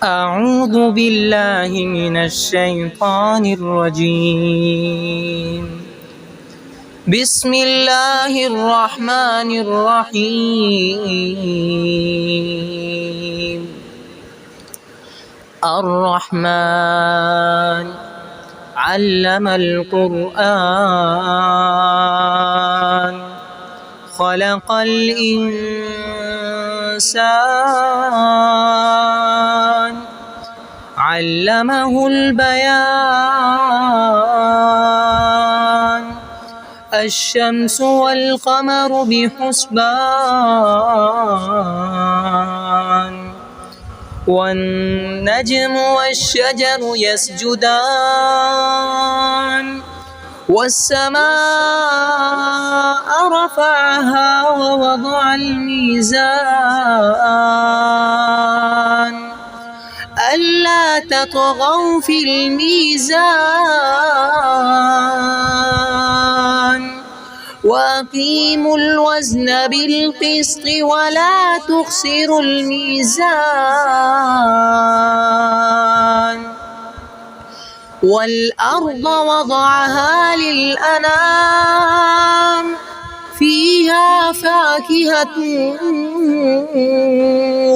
أعوذ بالله من الشيطان الرجيم. بسم الله الرحمن الرحيم. الرحمن علم القرآن خلق الإنسان علمه البيان الشمس والقمر بحسبان والنجم والشجر يسجدان والسماء رفعها ووضع الميزان ألا تطغوا في الميزان وأقيموا الوزن بالقسط ولا تخسروا الميزان والأرض وضعها للأنام فيها فاكهة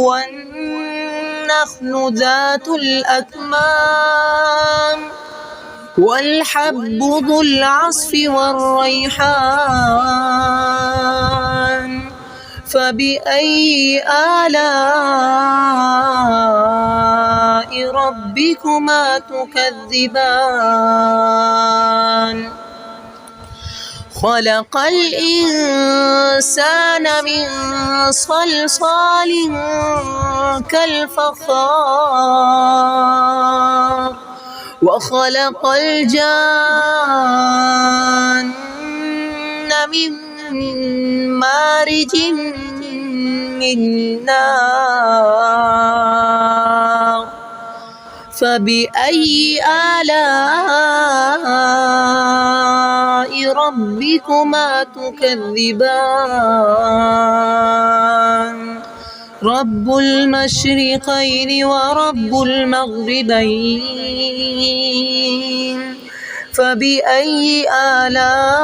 والنخل ذات الأكمام والحب ذو العصف والريحان فبأي آلاء ربكما تكذبان خلق الإنسان من صلصال كالفخار وخلق الجان من مارج من نار فبأي آلاء ربكما تكذبان رب المشرقين ورب المغربين فبأي آلاء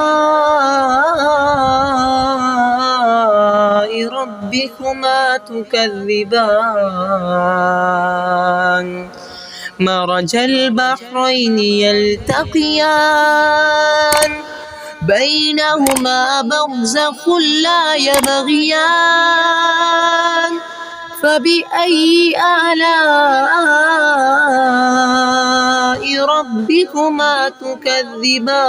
ربكما تكذبان مرج البحرين يلتقيان بينهما برزخ لا يبغيان فبأي آلاء ربكما تكذبان